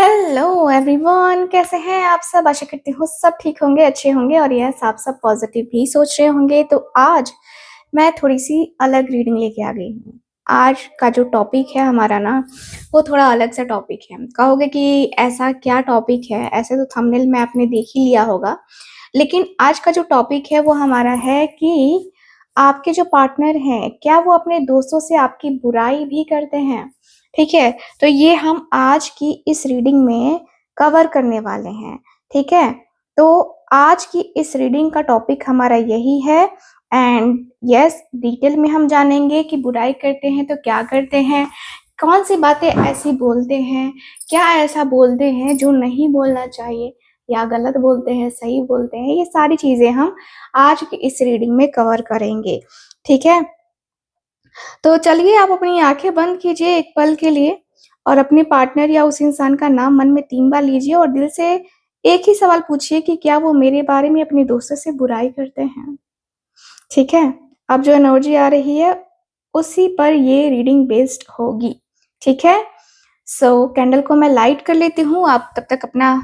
Hello everyone, कैसे हैं आप सब। आशा करती हूँ सब ठीक होंगे, अच्छे होंगे और यस आप सब पॉजिटिव ही सोच रहे होंगे। तो आज मैं थोड़ी सी अलग रीडिंग लेके आ गई हूँ। आज का जो टॉपिक है हमारा ना, वो थोड़ा अलग सा टॉपिक है। कहोगे कि ऐसा क्या टॉपिक है, ऐसे तो थंबनेल में आपने देख ही लिया होगा। लेकिन आज का जो टॉपिक है वो हमारा है कि आपके जो पार्टनर हैं, क्या वो अपने दोस्तों से आपकी बुराई भी करते हैं। ठीक है, तो ये हम आज की इस रीडिंग में कवर करने वाले हैं। ठीक है, तो आज की इस रीडिंग का टॉपिक हमारा यही है। एंड यस, डिटेल में हम जानेंगे कि बुराई करते हैं तो क्या करते हैं, कौन सी बातें ऐसी बोलते हैं, क्या ऐसा बोलते हैं जो नहीं बोलना चाहिए, या गलत बोलते हैं, सही बोलते हैं। ये सारी चीजें हम आज की इस रीडिंग में कवर करेंगे। ठीक है, तो चलिए आप अपनी आंखें बंद कीजिए एक पल के लिए और अपने पार्टनर या उस इंसान का नाम मन में 3 बार लीजिए और दिल से एक ही सवाल पूछिए कि क्या वो मेरे बारे में अपने दोस्तों से बुराई करते हैं। ठीक है, अब जो एनर्जी आ रही है उसी पर ये रीडिंग बेस्ड होगी। ठीक है, सो कैंडल को मैं लाइट कर लेती हूँ। आप तब तक अपना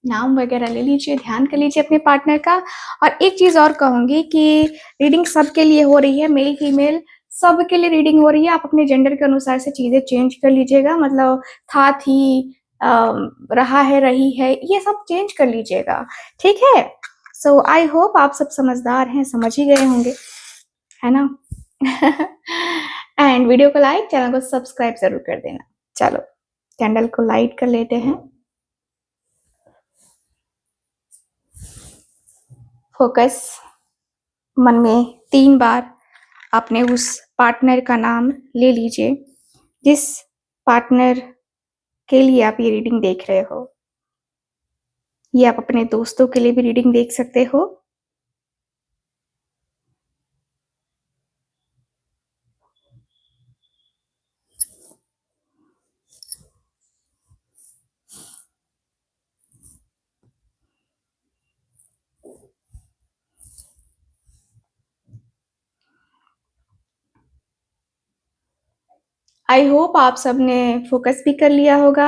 नाम वगैरह ले लीजिए, ध्यान कर लीजिए अपने पार्टनर का। और एक चीज और कहूंगी कि रीडिंग सबके लिए हो रही है, मेल फीमेल सबके लिए रीडिंग हो रही है। आप अपने जेंडर के अनुसार से चीजें चेंज कर लीजिएगा, मतलब था, थी, रहा है, रही है, ये सब चेंज कर लीजिएगा। ठीक है, सो आई होप आप सब समझदार हैं, समझ ही गए होंगे, है ना। एंड वीडियो को लाइक, चैनल को सब्सक्राइब जरूर कर देना। चलो कैंडल को लाइट कर लेते हैं। फोकस, मन में 3 बार आपने उस पार्टनर का नाम ले लीजिए जिस पार्टनर के लिए आप ये रीडिंग देख रहे हो। ये आप अपने दोस्तों के लिए भी रीडिंग देख सकते हो। आई होप आप सबने फोकस भी कर लिया होगा,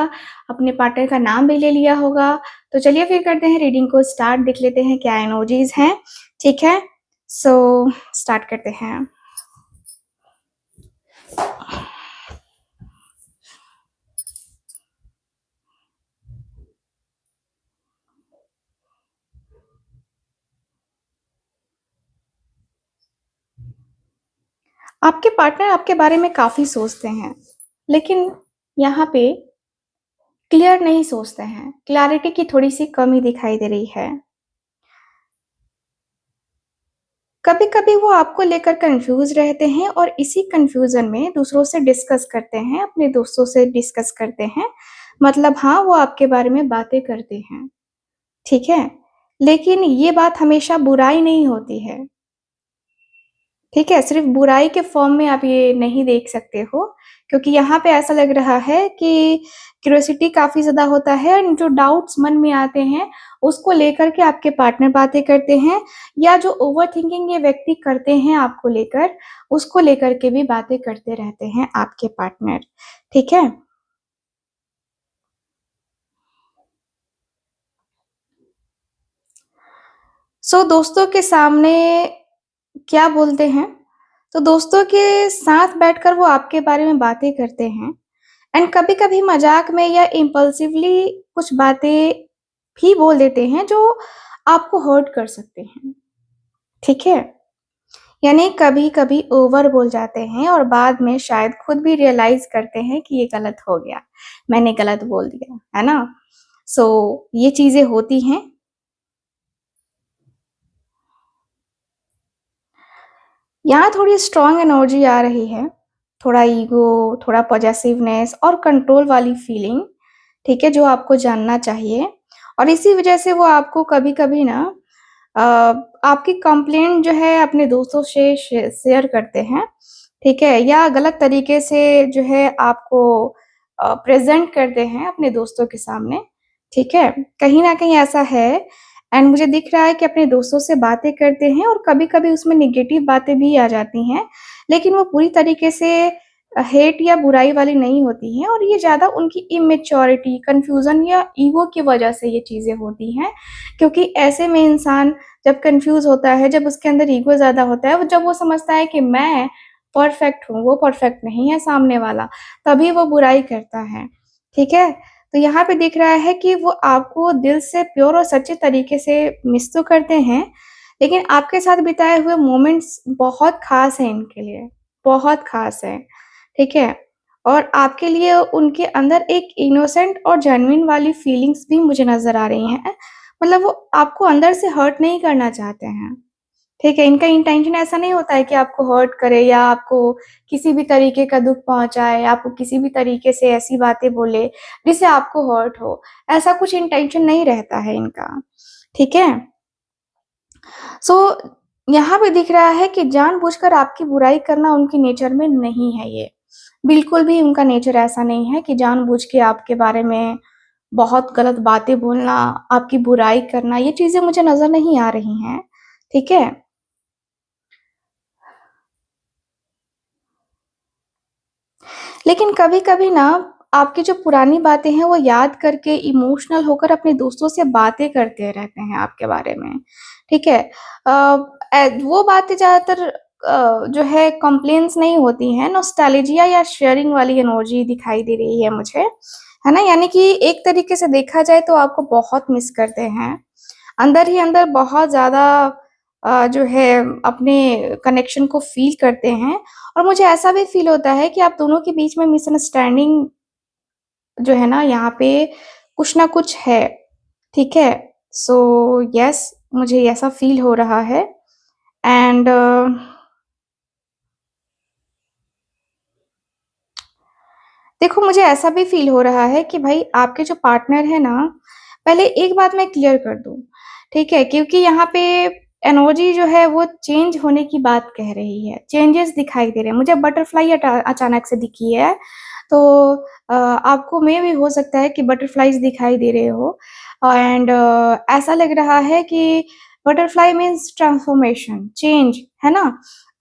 अपने पार्टनर का नाम भी ले लिया होगा। तो चलिए फिर करते हैं रीडिंग को स्टार्ट, देख लेते हैं क्या एनर्जीज हैं। ठीक है, सो स्टार्ट करते हैं। आपके पार्टनर आपके बारे में काफी सोचते हैं, लेकिन यहाँ पे क्लियर नहीं सोचते हैं। क्लैरिटी की थोड़ी सी कमी दिखाई दे रही है। कभी कभी वो आपको लेकर कंफ्यूज रहते हैं और इसी कंफ्यूजन में दूसरों से डिस्कस करते हैं, अपने दोस्तों से डिस्कस करते हैं। मतलब हाँ, वो आपके बारे में बातें करते हैं। ठीक है, लेकिन ये बात हमेशा बुराई नहीं होती है। ठीक है, सिर्फ बुराई के फॉर्म में आप ये नहीं देख सकते हो, क्योंकि यहाँ पे ऐसा लग रहा है कि क्यूरियोसिटी काफी ज्यादा होता है और जो डाउट्स मन में आते हैं उसको लेकर के आपके पार्टनर बातें करते हैं, या जो ओवर थिंकिंग ये व्यक्ति करते हैं आपको लेकर, उसको लेकर के भी बातें करते रहते हैं आपके पार्टनर। ठीक है, सो दोस्तों के सामने क्या बोलते हैं, तो दोस्तों के साथ बैठकर वो आपके बारे में बातें करते हैं। एंड कभी कभी मजाक में या इम्पल्सिवली कुछ बातें भी बोल देते हैं जो आपको हर्ट कर सकते हैं। ठीक है, यानी कभी कभी ओवर बोल जाते हैं और बाद में शायद खुद भी रियलाइज करते हैं कि ये गलत हो गया, मैंने गलत बोल दिया, है ना। सो ये चीजें होती हैं। यहाँ थोड़ी स्ट्रॉन्ग एनर्जी आ रही है, थोड़ा ईगो, थोड़ा पॉजेसिवनेस और कंट्रोल वाली फीलिंग। ठीक है, जो आपको जानना चाहिए। और इसी वजह से वो आपको कभी कभी ना अ, आपकी कंप्लेंट जो है अपने दोस्तों से शेयर करते हैं। ठीक है, या गलत तरीके से जो है आपको प्रेजेंट करते हैं अपने दोस्तों के सामने। ठीक है, कहीं ना कहीं ऐसा है। एंड मुझे दिख रहा है कि अपने दोस्तों से बातें करते हैं और कभी कभी उसमें निगेटिव बातें भी आ जाती हैं, लेकिन वो पूरी तरीके से हेट या बुराई वाली नहीं होती हैं, और ये ज़्यादा उनकी इमेच्योरिटी, कन्फ्यूज़न या ईगो की वजह से ये चीज़ें होती हैं। क्योंकि ऐसे में इंसान जब कन्फ्यूज़ होता है, जब उसके अंदर ईगो ज़्यादा होता है, जब वो समझता है कि मैं परफेक्ट हूँ, वो परफेक्ट नहीं है सामने वाला, तभी वो बुराई करता है, ठीक है? तो यहाँ पे दिख रहा है कि वो आपको दिल से प्योर और सच्चे तरीके से मिस तो करते हैं, लेकिन आपके साथ बिताए हुए मोमेंट्स बहुत ख़ास हैं इनके लिए, बहुत ख़ास हैं, ठीक है? और आपके लिए उनके अंदर एक इनोसेंट और जेन्युइन वाली फीलिंग्स भी मुझे नज़र आ रही हैं। मतलब वो आपको अंदर से हर्ट नहीं करना चाहते हैं, ठीक है? इनका इंटेंशन ऐसा नहीं होता है कि आपको हर्ट करे या आपको किसी भी तरीके का दुःख पहुँचाए, आपको किसी भी तरीके से ऐसी बातें बोले जिससे आपको हर्ट हो। ऐसा कुछ इंटेंशन नहीं रहता है इनका, ठीक है? सो यहाँ पे दिख रहा है कि जानबूझकर आपकी बुराई करना उनके नेचर में नहीं है ये। बिल्कुल भी उनका नेचर ऐसा नहीं है कि जानबूझ के आपके बारे में बहुत गलत बातें बोलना, आपकी बुराई करना, ये चीज़ें मुझे नज़र नहीं आ रही हैं, ठीक है? लेकिन कभी-कभी ना आपकी जो पुरानी बातें हैं वो याद करके इमोशनल होकर अपने दोस्तों से बातें करते रहते हैं आपके बारे में, ठीक है? वो बातें ज़्यादातर जो है कंप्लेंट्स नहीं होती हैं, नॉस्टैल्जिया या शेयरिंग वाली एनर्जी दिखाई दे रही है मुझे, है ना? यानी कि एक तरीके से देखा जाए तो आपको बहुत मिस करते हैं। अंदर ही अंदर बहुत ज़्यादा जो है अपने कनेक्शन को फ़ील करते हैं, और मुझे ऐसा भी फ़ील होता है कि आप दोनों के बीच में मिसअंडरस्टैंडिंग जो है ना यहाँ पे कुछ ना कुछ है, ठीक है? सो येस, मुझे ऐसा फ़ील हो रहा है। एंड देखो, मुझे ऐसा भी फ़ील हो रहा है कि भाई आपके जो पार्टनर है ना, पहले एक बात मैं क्लियर कर दूँ, ठीक है? क्योंकि यहाँ पे एनर्जी जो है वो चेंज होने की बात कह रही है, चेंजेस दिखाई दे रहे हैं। मुझे बटरफ्लाई अचानक से दिखी है, तो आपको में भी हो सकता है कि बटरफ्लाइज़ दिखाई दे रहे हो, एंड ऐसा लग रहा है कि बटरफ्लाई मीन्स ट्रांसफॉर्मेशन, चेंज, है ना?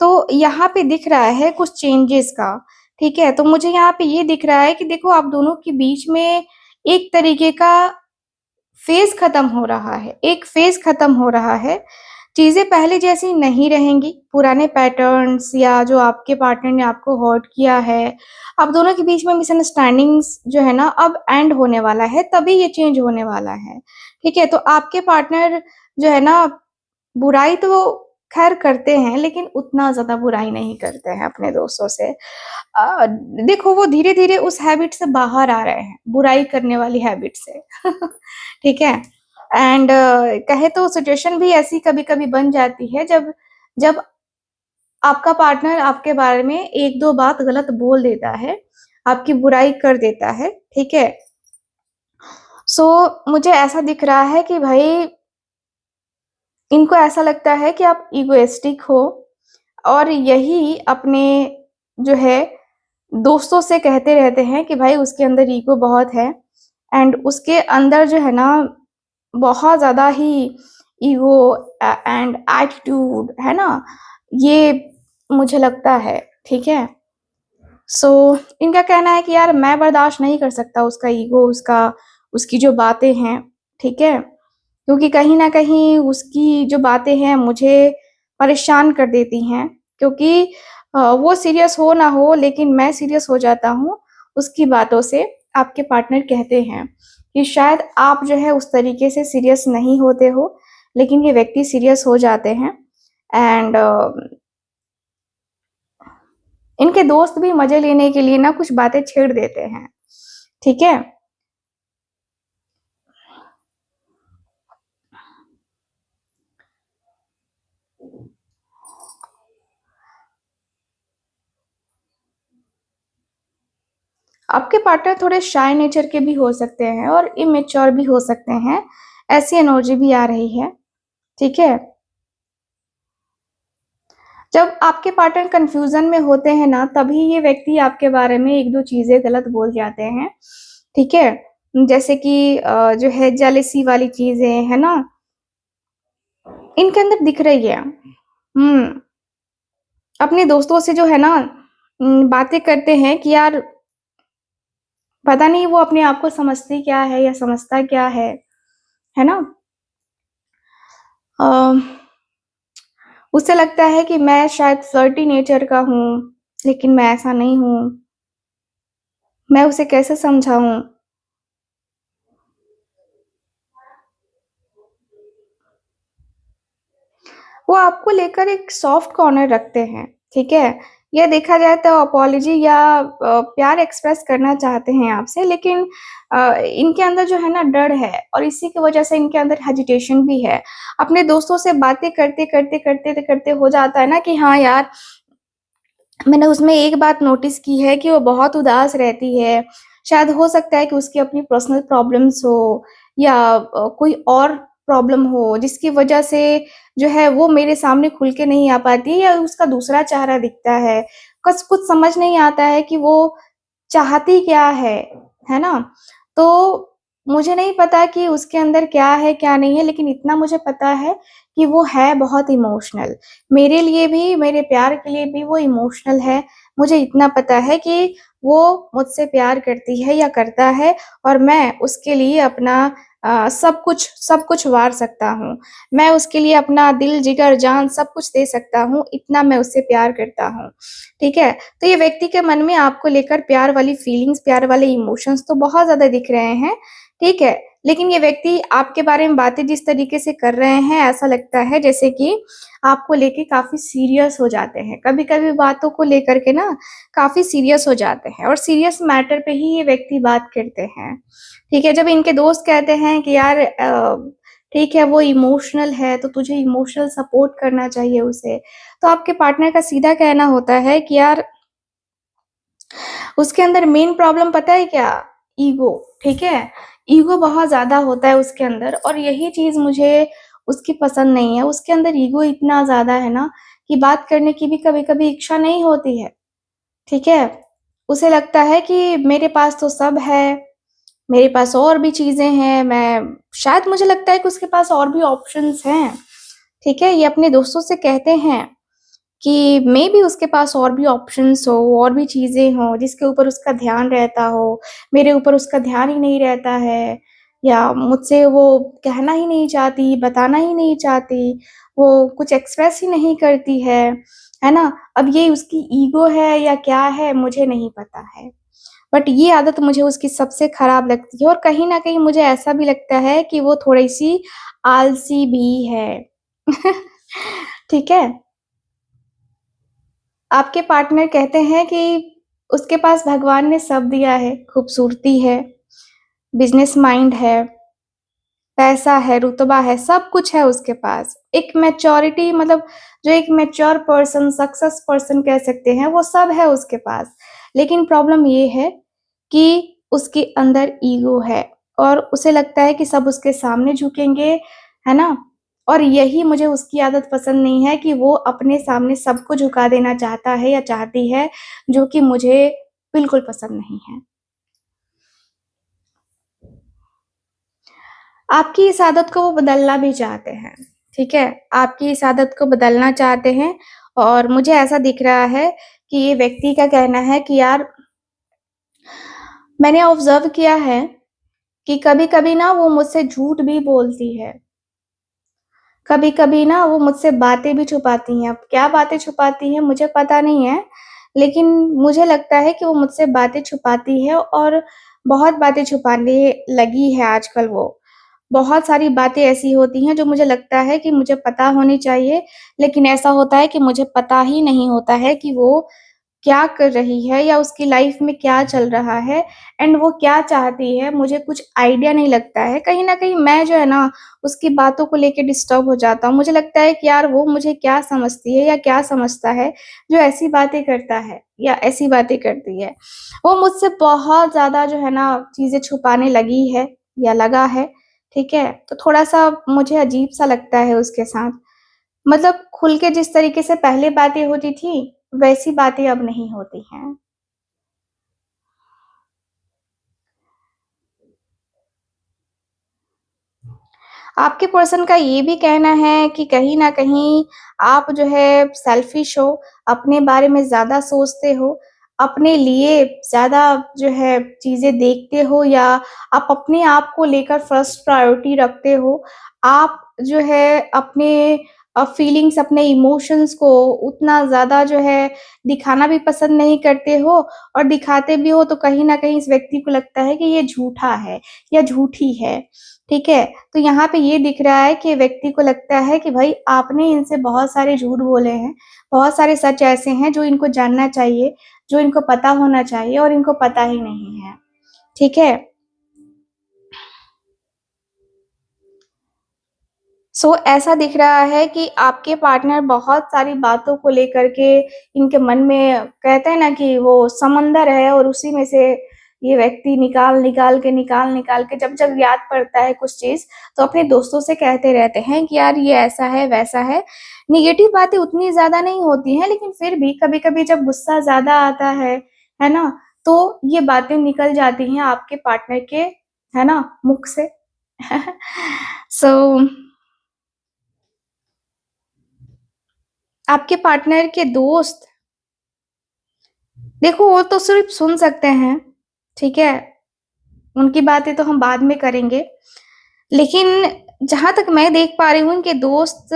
तो यहाँ पे दिख रहा है कुछ चेंजेस का, ठीक है? तो मुझे यहाँ पे ये दिख रहा है कि देखो आप दोनों के बीच में एक तरीके का फ़ेज़ खत्म हो रहा है, एक फ़ेज़ खत्म हो रहा है। चीज़ें पहले जैसी नहीं रहेंगी, पुराने पैटर्न्स या जो आपके पार्टनर ने आपको हर्ट किया है, आप दोनों के बीच में मिसअंडरस्टैंडिंग्स जो है ना अब एंड होने वाला है, तभी ये चेंज होने वाला है, ठीक है? तो आपके पार्टनर जो है ना बुराई तो ख़ैर करते हैं, लेकिन उतना ज़्यादा बुराई नहीं करते हैं अपने दोस्तों से। देखो वो धीरे-धीरे उस हैबिट से बाहर आ रहे हैं, बुराई करने वाली हैबिट से। ठीक है? एंड कहें तो सिचुएशन भी ऐसी कभी-कभी बन जाती है जब जब आपका पार्टनर आपके बारे में 1-2 बात गलत बोल देता है, आपकी बुराई कर देता है, ठीक है? सो मुझे ऐसा दिख रहा है कि भई इनको ऐसा लगता है कि आप इगोइस्टिक हो, और यही अपने जो है दोस्तों से कहते रहते हैं कि भाई उसके अंदर ईगो बहुत है, एंड उसके अंदर जो है ना बहुत ज़्यादा ही ईगो एंड एटीट्यूड है ना, ये मुझे लगता है, ठीक है? सो इनका कहना है कि यार मैं बर्दाश्त नहीं कर सकता उसका ईगो, उसकी जो बातें हैं, ठीक है? क्योंकि कहीं न कहीं उसकी जो बातें हैं मुझे परेशान कर देती हैं, क्योंकि वो सीरियस हो ना हो लेकिन मैं सीरियस हो जाता हूँ उसकी बातों से। आपके पार्टनर कहते हैं कि शायद आप जो है उस तरीके से सीरियस नहीं होते हो, लेकिन ये व्यक्ति सीरियस हो जाते हैं, एंड इनके दोस्त भी मज़े लेने के लिए ना कुछ बातें छेड़ देते हैं, ठीक है? आपके पार्टनर थोड़े शाय नेचर के भी हो सकते हैं और इमैच्योर भी हो सकते हैं, ऐसी एनर्जी भी आ रही है, ठीक है? जब आपके पार्टनर कन्फ्यूज़न में होते हैं ना, तभी ये व्यक्ति आपके बारे में 1-2 चीज़ें गलत बोल जाते हैं, ठीक है? जैसे कि जो है जेलसी वाली चीज़ें, है ना? इनके अंदर दिख रही है। अपने दोस्तों से जो है ना बातें करते हैं कि यार पता नहीं वो अपने आप को समझती क्या है या समझता क्या है ना? अ, उसे लगता है कि मैं शायद फ्लर्टी नेचर का हूँ, लेकिन मैं ऐसा नहीं हूँ। मैं उसे कैसे समझाऊँ? वो आपको लेकर एक सॉफ्ट कॉर्नर रखते हैं, ठीक है? ये देखा जाए तो अपॉलजी या प्यार एक्सप्रेस करना चाहते हैं आपसे, लेकिन इनके अंदर जो है ना डर है और इसी की वजह से इनके अंदर हेजिटेशन भी है। अपने दोस्तों से बातें करते हो जाता है ना कि हाँ यार, मैंने उसमें एक बात नोटिस की है कि वो बहुत उदास रहती है। शायद हो सकता है कि उसकी अपनी पर्सनल प्रॉब्लम्स हो या कोई और प्रॉब्लम हो जिसकी वजह से जो है वो मेरे सामने खुल के नहीं आ पाती है या उसका दूसरा चेहरा दिखता है। कुछ समझ नहीं आता है कि वो चाहती क्या है ना? तो मुझे नहीं पता कि उसके अंदर क्या है, क्या नहीं है, लेकिन इतना मुझे पता है कि वो है बहुत इमोशनल। मेरे लिए भी, मेरे प्यार के लिए भी वो इमोशनल है। मुझे इतना पता है कि वो मुझसे प्यार करती है या करता है और मैं उसके लिए अपना सब कुछ वार सकता हूँ। मैं उसके लिए अपना दिल, जिगर, जान सब कुछ दे सकता हूँ, इतना मैं उससे प्यार करता हूँ, ठीक है? तो ये व्यक्ति के मन में आपको लेकर प्यार वाली फीलिंग्स, प्यार वाले इमोशंस तो बहुत ज़्यादा दिख रहे हैं, ठीक है? लेकिन ये व्यक्ति आपके बारे में बातें जिस तरीके से कर रहे हैं, ऐसा लगता है जैसे कि आपको लेके काफ़ी सीरियस हो जाते हैं। कभी-कभी बातों को लेकर के ना काफ़ी सीरियस हो जाते हैं और सीरियस मैटर पे ही ये व्यक्ति बात करते हैं, ठीक है? जब इनके दोस्त कहते हैं कि यार ठीक है वो इमोशनल है, तो तुझे इमोशनल सपोर्ट करना चाहिए उसे। तो आपके पार्टनर का सीधा कहना होता है कि यार उसके अंदर मेन प्रॉब्लम पता है क्या? ईगो, ठीक है? ईगो बहुत ज़्यादा होता है उसके अंदर और यही चीज़ मुझे उसकी पसंद नहीं है। उसके अंदर ईगो इतना ज़्यादा है ना कि बात करने की भी कभी-कभी इच्छा नहीं होती है, ठीक है? उसे लगता है कि मेरे पास तो सब है, मेरे पास और भी चीज़ें हैं, मैं शायद मुझे लगता है कि उसके पास और भी ऑप्शंस हैं, ठीक है? ये अपने दोस्तों से कहते हैं कि मेबी उसके पास और भी ऑप्शंस हो, और भी चीज़ें हों जिसके ऊपर उसका ध्यान रहता हो, मेरे ऊपर उसका ध्यान ही नहीं रहता है या मुझसे वो कहना ही नहीं चाहती, बताना ही नहीं चाहती, वो कुछ एक्सप्रेस ही नहीं करती है ना? अब ये उसकी ईगो है या क्या है मुझे नहीं पता है। बट ये आदत मुझे उसकी सबसे खराब लगती है और कहीं न कहीं मुझे ऐसा भी लगता है कि वो थोड़ी-सी आलसी भी है। ठीक है? आपके पार्टनर कहते हैं कि उसके पास भगवान ने सब दिया है, खूबसूरती है, बिज़नेस माइंड है, पैसा है, रुतबा है, सब कुछ है उसके पास। एक मैच्योरिटी मतलब जो एक मैच्योर पर्सन, सक्सेस पर्सन कह सकते हैं, वो सब है उसके पास। लेकिन प्रॉब्लम ये है कि उसके अंदर ईगो है और उसे लगता है कि सब उसके सामने झुकेंगे, है ना? और यही मुझे उसकी आदत पसंद नहीं है कि वो अपने सामने सबको झुका देना चाहता है या चाहती है, जो कि मुझे बिल्कुल पसंद नहीं है। आपकी इस आदत को वो बदलना भी चाहते हैं, ठीक है? आपकी इस आदत को बदलना चाहते हैं और मुझे ऐसा दिख रहा है कि ये व्यक्ति का कहना है कि यार मैंने ऑब्ज़र्व किया है कि कभी-कभी ना वो मुझसे झूठ भी बोलती है। कभी-कभी ना वो मुझसे बातें भी छुपाती हैं। अब क्या बातें छुपाती हैं मुझे पता नहीं है, लेकिन मुझे लगता है कि वो मुझसे बातें छुपाती है और बहुत बातें छुपाने लगी है आजकल वो। बहुत सारी बातें ऐसी होती हैं जो मुझे लगता है कि मुझे पता होनी चाहिए, लेकिन ऐसा होता है कि मुझे पता ही नहीं होता है कि वो क्या कर रही है या उसकी लाइफ में क्या चल रहा है एंड वो क्या चाहती है, मुझे कुछ आइडिया नहीं लगता है। कहीं न कहीं मैं जो है ना, उसकी बातों को लेके डिस्टर्ब हो जाता हूँ। मुझे लगता है कि यार वो मुझे क्या समझती है या क्या समझता है, जो ऐसी बातें करता है या ऐसी बातें करती है। वो मुझसे बहुत ज़्यादा जो है ना, चीज़ें छुपाने लगी है या लगा है, ठीक है? तो थोड़ा-सा मुझे अजीब-सा लगता है उसके साथ। मतलब खुल के जिस तरीके से पहले बातें होती थी, वैसी बातें अब नहीं होती हैं। आपके पर्सन का ये भी कहना है कि कहीं न कहीं आप जो है सेल्फिश हो, अपने बारे में ज़्यादा सोचते हो, अपने लिए ज़्यादा जो है चीज़ें देखते हो या आप अपने आप को लेकर फर्स्ट प्रायोरिटी रखते हो। आप जो है अपने फीलिंग्स, अपने इमोशंस को उतना ज़्यादा जो है दिखाना भी पसंद नहीं करते हो और दिखाते भी हो तो कहीं न कहीं इस व्यक्ति को लगता है कि ये झूठा है या झूठी है, ठीक है? तो यहाँ पे ये दिख रहा है कि व्यक्ति को लगता है कि भाई आपने इनसे बहुत सारे झूठ बोले हैं, बहुत सारे सच ऐसे हैं जो इनको जानना चाहिए, जो इनको पता होना चाहिए और इनको पता ही नहीं है, ठीक है? ऐसा दिख रहा है कि आपके पार्टनर बहुत सारी बातों को लेकर के इनके मन में कहते हैं ना कि वो समंदर है और उसी में से ये व्यक्ति निकाल के जब याद पड़ता है कुछ चीज़, तो अपने दोस्तों से कहते रहते हैं कि यार ये ऐसा है, वैसा है। नेगेटिव बातें उतनी ज़्यादा नहीं होती हैं, लेकिन फिर भी कभी-कभी जब गुस्सा ज़्यादा आता है ना? तो ये बातें निकल जाती हैं आपके पार्टनर के, है ना, मुख से। सो आपके पार्टनर के दोस्त, देखो वो तो सिर्फ़ सुन सकते हैं, ठीक है? उनकी बातें तो हम बाद में करेंगे। लेकिन जहाँ तक मैं देख पा रही हूँ इनके दोस्त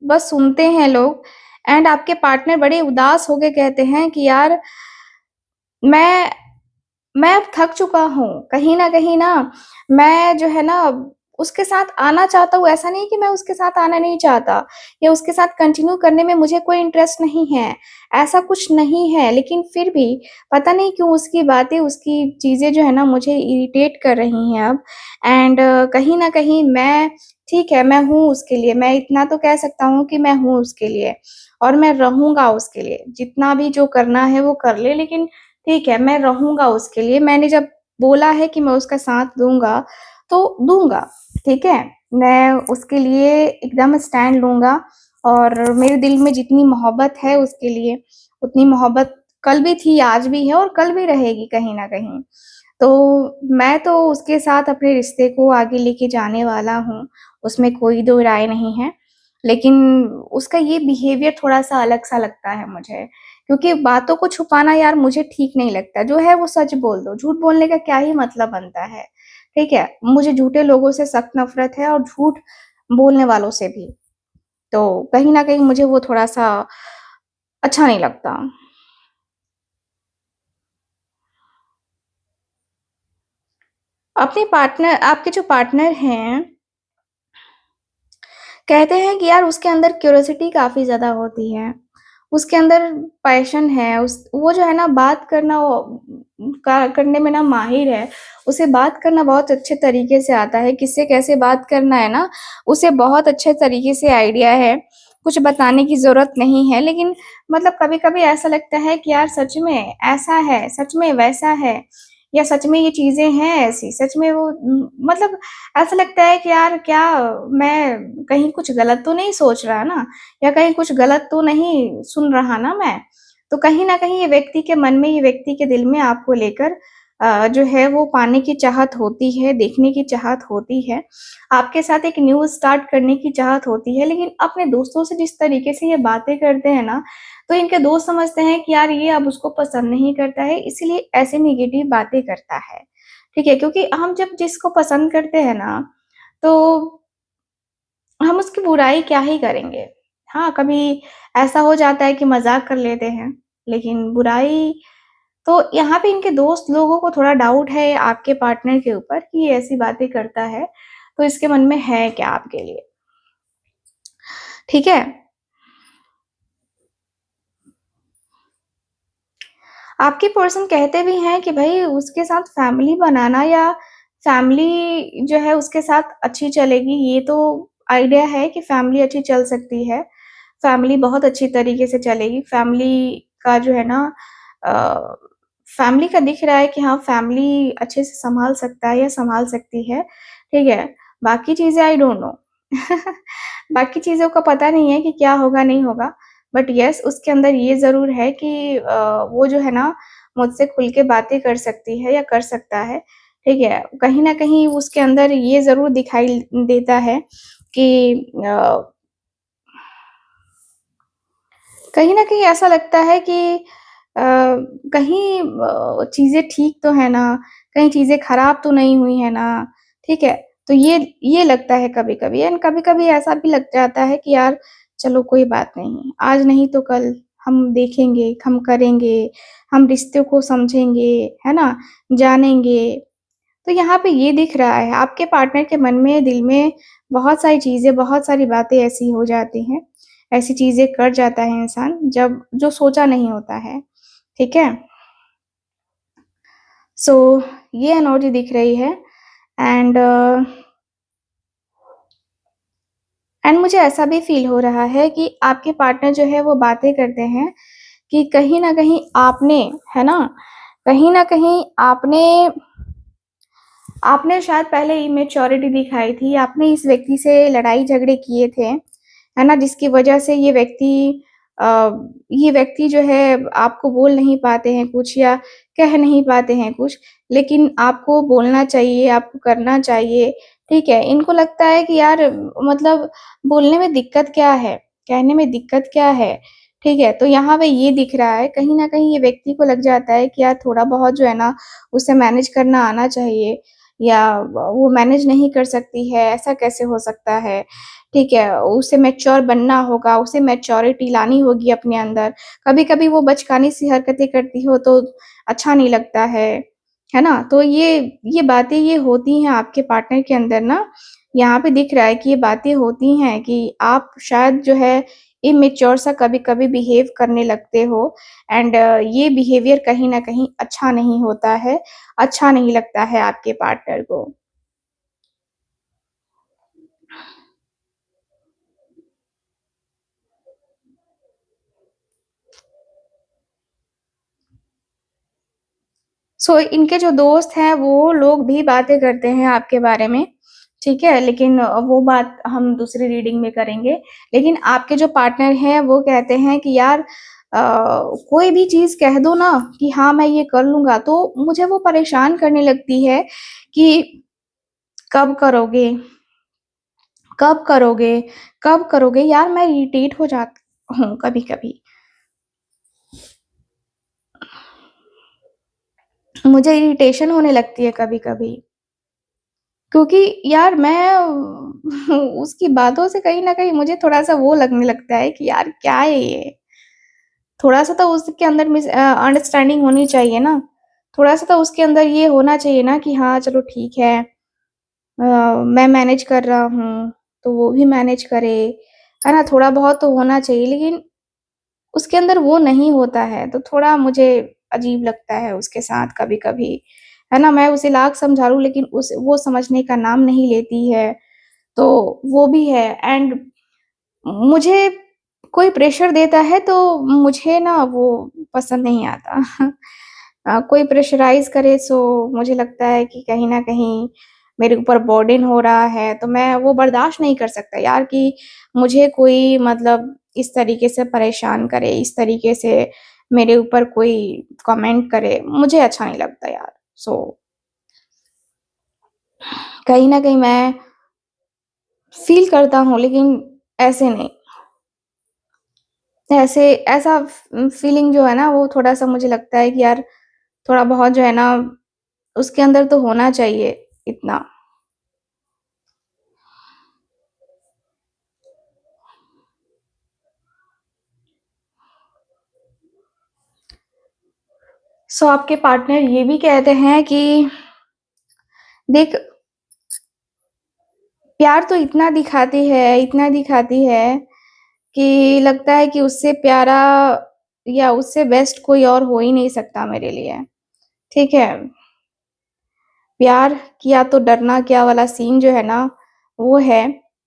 बस सुनते हैं लोग एंड आपके पार्टनर बड़े उदास होके कहते हैं कि यार मैं मैं अब थक चुका हूँ। कहीं न कहीं ना मैं जो है ना उसके साथ आना चाहता हूँ, ऐसा नहीं कि मैं उसके साथ आना नहीं चाहता या उसके साथ कंटिन्यू करने में मुझे कोई इंटरेस्ट नहीं है, ऐसा कुछ नहीं है। लेकिन फिर भी पता नहीं क्यों उसकी बातें, उसकी चीज़ें जो है ना मुझे इरिटेट कर रही हैं अब एंड कहीं न कहीं मैं ठीक है, मैं हूँ उसके लिए, मैं इतना तो कह सकता हूँ कि मैं हूँ उसके लिए और मैं रहूँगा उसके लिए। जितना भी जो करना है वो कर ले लेकिन ठीक है, मैं रहूँगा उसके लिए। मैंने जब बोला है कि मैं उसका साथ दूँगा, तो दूँगा, ठीक है? मैं उसके लिए एकदम स्टैंड लूँगा और मेरे दिल में जितनी मोहब्बत है उसके लिए, उतनी मोहब्बत कल भी थी, आज भी है और कल भी रहेगी कहीं न कहीं। तो मैं तो उसके साथ अपने रिश्ते को आगे लेके जाने वाला हूँ, उसमें कोई दो राय नहीं है। लेकिन उसका ये बिहेवियर थोड़ा-सा अलग-सा लगता है मुझे, क्योंकि बातों को छुपाना यार मुझे ठीक नहीं लगता। जो है वो सच बोल दो, झूठ बोलने का क्या ही मतलब बनता है, ठीक है? मुझे झूठे लोगों से सख्त नफ़रत है और झूठ बोलने वालों से भी। तो कहीं न कहीं मुझे वो थोड़ा-सा अच्छा नहीं लगता। अपने पार्टनर आपके जो पार्टनर हैं कहते हैं कि यार उसके अंदर क्यूरियोसिटी काफ़ी ज़्यादा होती है। उसके अंदर पैशन है, उस वो जो है ना बात करना वो का करने में ना माहिर है। उसे बात करना बहुत अच्छे तरीके से आता है, किससे कैसे बात करना है ना, उसे बहुत अच्छे तरीके से आइडिया है। कुछ बताने की ज़रूरत नहीं है, लेकिन मतलब कभी-कभी ऐसा लगता है कि यार सच में ऐसा है, सच में वैसा है या सच में ये चीज़ें हैं ऐसी, सच में वो मतलब ऐसा लगता है कि यार क्या मैं कहीं कुछ गलत तो नहीं सोच रहा ना या कहीं कुछ गलत तो नहीं सुन रहा ना मैं। तो कहीं न कहीं ये व्यक्ति के मन में, ये व्यक्ति के दिल में आपको लेकर जो है वो पाने की चाहत होती है, देखने की चाहत होती है। आपके साथ एक न्यू स्टार्ट करने की चाहत होती है, लेकिन अपने दोस्तों से जिस तरीके से ये बातें करते हैं ना, तो इनके दोस्त समझते हैं कि यार ये अब उसको पसंद नहीं करता है, इसीलिए ऐसे नेगेटिव बातें करता है। ठीक है? क्योंकि हम जब जिसको पसंद करते हैं ना, तो हम उसकी बुराई क्या ही करेंगे। हाँ, कभी ऐसा हो जाता है कि मज़ाक कर लेते हैं, लेकिन बुराई तो यहाँ पे इनके दोस्त लोगों को थोड़ा डाउट है आपके पार्टनर के ऊपर कि ये ऐसी बातें करता है, तो इसके मन में है क्या आपके लिए, ठीक है? आपके पर्सन कहते भी हैं कि भई उसके साथ फैमिली बनाना या फैमिली जो है उसके साथ अच्छी चलेगी, ये तो आइडिया है कि फैमिली अच्छी चल सकती है। फैमिली बहुत अच्छी तरीके से चलेगी। फैमिली का जो है ना अ, फैमिली का दिख रहा है कि हाँ, फैमिली अच्छे से सँभाल सकता है या सँभाल सकती है, ठीक है? बाकी चीज़ें आई डोंट नो। बाकी चीज़ों का पता नहीं है कि क्या होगा, नहीं होगा। बट येस उसके अंदर ये ज़रूर है कि वो जो है ना मुझसे खुल के बातें कर सकती है या कर सकता है, ठीक है? कहीं न कहीं उसके अंदर ये ज़रूर दिखाई देता है कि कहीं न कहीं ऐसा लगता है कि कहीं चीज़ें ठीक तो है ना? कहीं चीज़ें खराब तो नहीं हुई है ना? ठीक है? तो ये लगता है कभी-कभी एंड कभी-कभी ऐसा भी लग जाता है कि यार चलो कोई बात नहीं, आज नहीं तो कल हम देखेंगे, हम करेंगे, हम रिश्तों को समझेंगे, है ना? जानेंगे। तो यहाँ पे ये दिख रहा है आपके पार्टनर के मन में, दिल में बहुत सारी चीज़ें, बहुत सारी बातें ऐसी हो जाती हैं, ऐसी चीज़ें कर जाता है इंसान जब जो सोचा नहीं होता है, ठीक है? सो ये एनर्जी दिख रही है एंड एंड मुझे ऐसा भी फ़ील हो रहा है कि आपके पार्टनर जो है वो बातें करते हैं कि कहीं न कहीं आपने, है ना? कहीं न कहीं आपने आपने शायद पहले इमैच्योरिटी दिखाई थी, आपने इस व्यक्ति से लड़ाई-झगड़े किए थे, है ना? जिसकी वजह से अ, ये व्यक्ति जो है आपको बोल नहीं पाते हैं कुछ या कह नहीं पाते हैं कुछ, लेकिन आपको बोलना चाहिए, आपको करना चाहिए, ठीक है? इनको लगता है कि यार मतलब बोलने में दिक्कत क्या है? कहने में दिक्कत क्या है? ठीक है? तो यहाँ पे ये दिख रहा है, कहीं न कहीं ये व्यक्ति को लग जाता है कि यार थोड़ा-बहुत जो है ना, उसे मैनेज करना आना चाहिए या वो मैनेज नहीं कर सकती है, ऐसा कैसे हो सकता है? ठीक है, उसे मैच्योर बनना होगा, उसे मैच्योरिटी लानी होगी अपने अंदर। कभी-कभी वो बचकानी सी हरकतें करती हो तो अच्छा नहीं लगता है ना? तो ये बातें ये होती हैं आपके पार्टनर के अंदर ना, यहाँ पे दिख रहा है कि ये बातें होती हैं कि आप शायद जो है इमैच्योर सा कभी-कभी बिहेव करने लगते हो एंड ये बिहेवियर कहीं न कहीं अच्छा नहीं होता है, अच्छा नहीं लगता है आपके पार्टनर को। सो इनके जो दोस्त हैं, वो लोग भी बातें करते हैं आपके बारे में, ठीक है? लेकिन वो बात हम दूसरी रीडिंग में करेंगे। लेकिन आपके जो पार्टनर हैं, वो कहते हैं कि यार कोई भी चीज़ कह दो ना कि हाँ, मैं ये कर लूँगा, तो मुझे वो परेशान करने लगती है कि कब करोगे? कब करोगे? कब करोगे? यार मैं इरिटेट हो जाती हूँ कभी-कभी। मुझे इरिटेशन होने लगती है कभी-कभी। क्योंकि यार मैं उसकी बातों से कहीं न कहीं मुझे थोड़ा-सा वो लगने लगता है कि यार क्या है ये? थोड़ा-सा तो उसके अंदर अंडरस्टैंडिंग होनी चाहिए ना। थोड़ा-सा तो उसके अंदर ये होना चाहिए ना कि हाँ, चलो ठीक है मैं मैनेज कर रहा हूँ, तो वो भी मैनेज करे, है ना? थोड़ा बहुत तो होना चाहिए लेकिन उसके अंदर वो नहीं होता है, तो थोड़ा मुझे अजीब लगता है उसके साथ कभी-कभी, है ना? मैं उसे लाख समझा लूँ लेकिन उस वो समझने का नाम नहीं लेती है, तो वो भी है एंड मुझे कोई प्रेशर देता है तो मुझे ना वो पसंद नहीं आता। कोई प्रेशराइज़ करे सो मुझे लगता है कि कहीं न कहीं मेरे ऊपर बर्डन हो रहा है, तो मैं वो बर्दाश्त नहीं कर सकता यार कि मुझे कोई मतलब इस तरीके से परेशान करे, इस तरीके से मेरे ऊपर कोई कमेंट करे, मुझे अच्छा नहीं लगता यार। सो कहीं न कहीं मैं फ़ील करता हूँ लेकिन ऐसे नहीं। ऐसे ऐसा फीलिंग जो है ना वो थोड़ा-सा मुझे लगता है कि यार थोड़ा बहुत जो है ना उसके अंदर तो होना चाहिए इतना। सो आपके पार्टनर ये भी कहते हैं कि देख प्यार तो इतना दिखाती है कि लगता है कि उससे प्यारा या उससे बेस्ट कोई और हो ही नहीं सकता मेरे लिए, ठीक है? प्यार किया तो डरना क्या वाला सीन जो है ना, वो है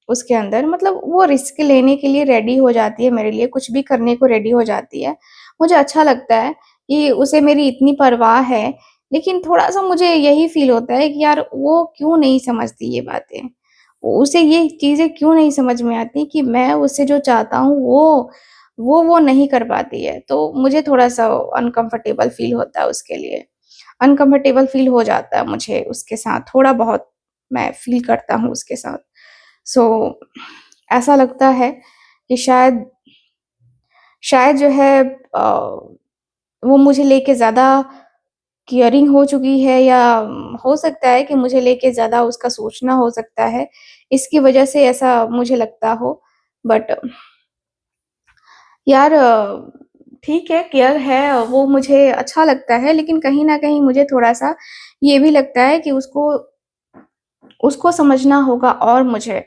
उसके अंदर। मतलब वो रिस्क लेने के लिए रेडी हो जाती है मेरे लिए, कुछ भी करने को रेडी हो जाती है। मुझे अच्छा लगता है कि उसे मेरी इतनी परवाह है, लेकिन थोड़ा-सा मुझे यही फ़ील होता है कि यार वो क्यों नहीं समझती ये बातें? उसे ये चीज़ें क्यों नहीं समझ में आती कि मैं उससे जो चाहता हूँ वो नहीं कर पाती है। तो मुझे थोड़ा-सा अनकम्फ़र्टेबल फ़ील होता है उसके लिए। अनकम्फर्टेबल फ़ील हो जाता है मुझे उसके साथ, थोड़ा बहुत मैं फ़ील करता हूँ उसके साथ। सो ऐसा लगता है कि शायद शायद जो है वो मुझे लेके ज़्यादा केयरिंग हो चुकी है, या हो सकता है कि मुझे लेके ज़्यादा उसका सोचना हो सकता है, इसकी वज़ह से ऐसा मुझे लगता हो। बट यार ठीक है, केयर है, वो मुझे अच्छा लगता है, लेकिन कहीं न कहीं मुझे थोड़ा-सा ये भी लगता है कि उसको उसको समझना होगा, और मुझे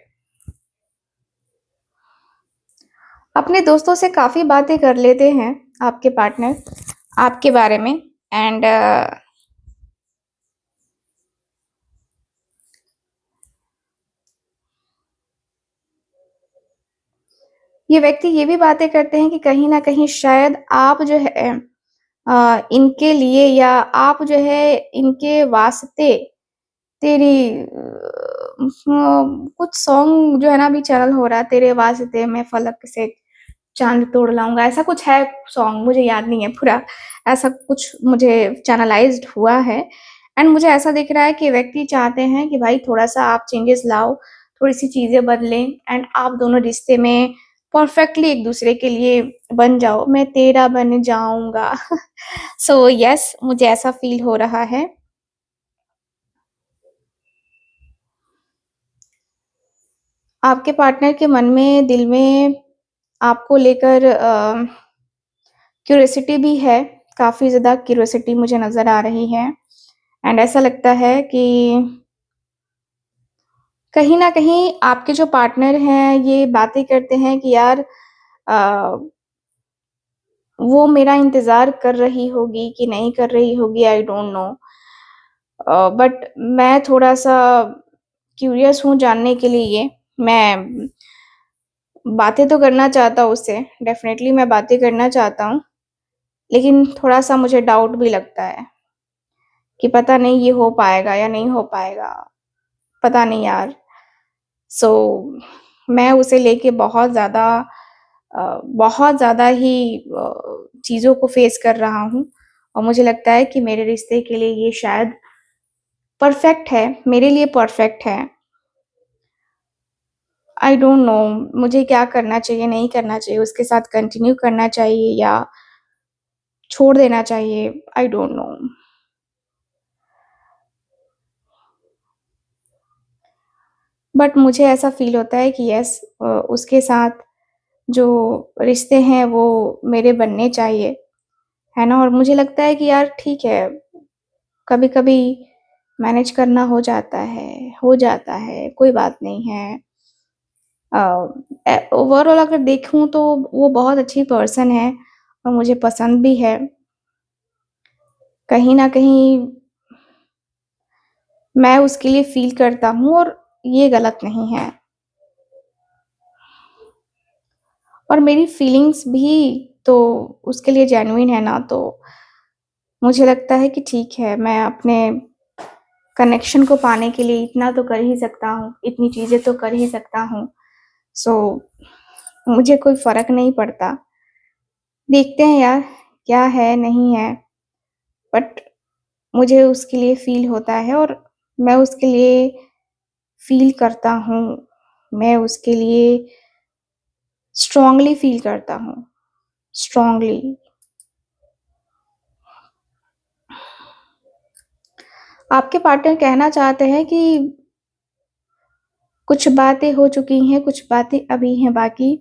अपने दोस्तों से काफ़ी बातें कर लेते हैं आपके पार्टनर, आपके बारे में। एंड ये व्यक्ति ये भी बातें करते हैं कि कहीं न कहीं शायद आप जो है इनके लिए, या आप जो है इनके वास्ते तेरी कुछ सॉन्ग जो है ना, अभी चैनल हो रहा है, तेरे वास्ते मैं फलक से चाँद तोड़ लाऊँगा, ऐसा कुछ है सॉन्ग, मुझे याद नहीं है पूरा, ऐसा कुछ मुझे चैनलाइज़्ड हुआ है। एंड मुझे ऐसा दिख रहा है कि व्यक्ति चाहते हैं कि भाई थोड़ा-सा आप चेंजेस लाओ, थोड़ी-सी चीज़ें बदलें, एंड आप दोनों रिश्ते में परफेक्टली एक-दूसरे के लिए बन जाओ, मैं तेरा बन जाऊँगा। सो येस, मुझे ऐसा फ़ील हो रहा है। आपके पार्टनर के मन में, दिल में आपको लेकर क्यूरियोसिटी भी है, काफ़ी ज़्यादा क्यूरियोसिटी मुझे नज़र आ रही है। एंड ऐसा लगता है कि कहीं न कहीं आपके जो पार्टनर हैं, ये बातें करते हैं कि यार अ, वो मेरा इंतज़ार कर रही होगी कि नहीं कर रही होगी, आई डोंट नो। बट मैं थोड़ा-सा क्यूरियस हूँ जानने के लिए। मैं बातें तो करना चाहता हूँ उससे, डेफ़िनेटली मैं बातें करना चाहता हूँ, लेकिन थोड़ा-सा मुझे डाउट भी लगता है कि पता नहीं ये हो पाएगा या नहीं हो पाएगा, पता नहीं यार। सो मैं उसे लेके बहुत ज़्यादा ही चीज़ों को फ़ेस कर रहा हूँ, और मुझे लगता है कि मेरे रिश्ते के लिए ये शायद परफ़ेक्ट है, मेरे लिए परफ़ेक्ट है। आई डोंट नो मुझे क्या करना चाहिए, नहीं करना चाहिए, उसके साथ कंटिन्यू करना चाहिए या छोड़ देना चाहिए, आई डोंट नो। बट मुझे ऐसा फ़ील होता है कि येस, उसके साथ जो रिश्ते हैं वो मेरे बनने चाहिए, है ना? और मुझे लगता है कि यार ठीक है, कभी-कभी मैनेज करना हो जाता है, कोई बात नहीं है। अ, ओवरऑल अगर देखूँ तो वो बहुत अच्छी पर्सन है, और मुझे पसंद भी है। कहीं न कहीं मैं उसके लिए फ़ील करता हूँ, और ये गलत नहीं है। और मेरी फीलिंग्स भी तो उसके लिए जेन्युइन है ना, तो मुझे लगता है कि ठीक है, मैं अपने कनेक्शन को पाने के लिए इतना तो कर ही सकता हूँ, इतनी चीज़ें तो कर ही सकता हूँ। सो मुझे कोई फ़र्क नहीं पड़ता। देखते हैं यार, क्या है, नहीं है, बट मुझे उसके लिए फ़ील होता है, और मैं उसके लिए फ़ील करता हूँ। मैं उसके लिए स्ट्रॉन्गली फ़ील करता हूँ, स्ट्रॉन्गली। आपके पार्टनर कहना चाहते हैं कि कुछ बातें हो चुकी हैं, कुछ बातें अभी हैं बाकी,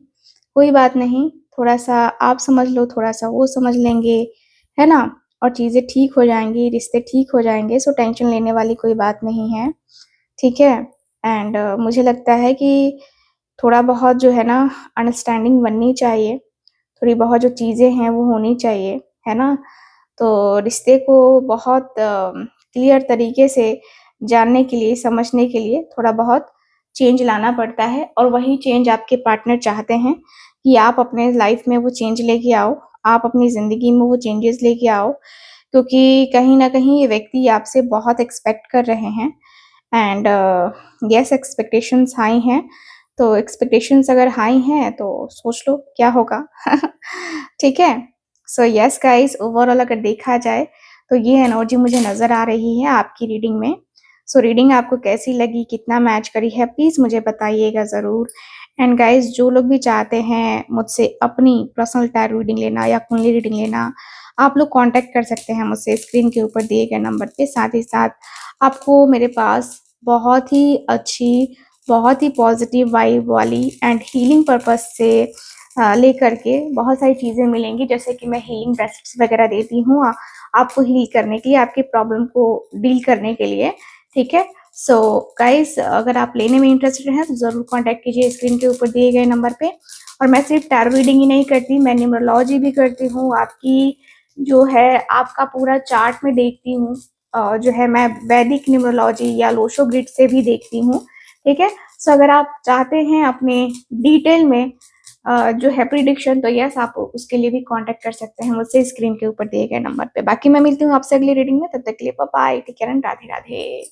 कोई बात नहीं, थोड़ा-सा आप समझ लो, थोड़ा-सा वो समझ लेंगे, है ना? और चीज़ें ठीक हो जाएँगी, रिश्ते ठीक हो जाएँगे, सो टेंशन लेने वाली कोई बात नहीं है, ठीक है? एंड मुझे लगता है कि थोड़ा बहुत जो है ना, अंडरस्टैंडिंग बननी चाहिए, थोड़ी बहुत जो चीज़ें हैं वो होनी चाहिए, है ना? तो रिश्ते को बहुत क्लियर तरीके से जानने के लिए, समझने के लिए थोड़ा बहुत चेंज लाना पड़ता है, और वही चेंज आपके पार्टनर चाहते हैं कि आप अपने लाइफ में वो चेंज लेके आओ, आप अपनी ज़िंदगी में वो चेंजेस लेके आओ, क्योंकि कहीं न कहीं ये व्यक्ति आपसे बहुत एक्सपेक्ट कर रहे हैं। एंड येस, एक्सपेक्टेशंस हाई हैं, तो एक्सपेक्टेशंस अगर हाई हैं तो सोच लो क्या होगा। ठीक है? सो येस गाइस, ओवरऑल अगर देखा जाए तो ये एनर्जी मुझे नज़र आ रही है आपकी रीडिंग में। सो रीडिंग आपको कैसी लगी, कितना मैच करी है, प्लीज़ मुझे बताइएगा ज़रूर। एंड गाइज़, जो लोग भी चाहते हैं मुझसे अपनी पर्सनल टैरो रीडिंग लेना या कुंडली रीडिंग लेना, आप लोग कॉन्टैक्ट कर सकते हैं मुझसे स्क्रीन के ऊपर दिए गए नंबर पे। साथ ही साथ आपको मेरे पास बहुत ही अच्छी, बहुत ही पॉजिटिव वाइब वाली एंड हीलिंग पर्पस से लेकर के बहुत सारी चीज़ें मिलेंगी, जैसे कि मैं हीलिंग ब्रेसलेट्स वगैरह देती हूँ आपको हील करने के लिए, आपकी प्रॉब्लम को डील करने के लिए, ठीक है। सो गाइस, अगर आप लेने में इंटरेस्टेड हैं तो ज़रूर कॉन्टैक्ट कीजिए स्क्रीन के ऊपर दिए गए नंबर पे। और मैं सिर्फ टैरो रीडिंग ही नहीं करती, मैं न्यूमरोलॉजी भी करती हूँ। आपकी जो है आपका पूरा चार्ट में देखती हूँ, जो है मैं वैदिक न्यूमरोलॉजी या लोशो ग्रिड से भी देखती हूँ, ठीक है। सो अगर आप चाहते हैं अपने डिटेल में जो है प्रिडिक्शन, तो यस, आप उसके लिए भी कांटेक्ट कर सकते हैं मुझसे स्क्रीन के ऊपर दिए गए नंबर पे। बाकी मैं मिलती हूँ आपसे अगली रीडिंग में, तब तक के लिए bye bye, take care and Radhe Radhe.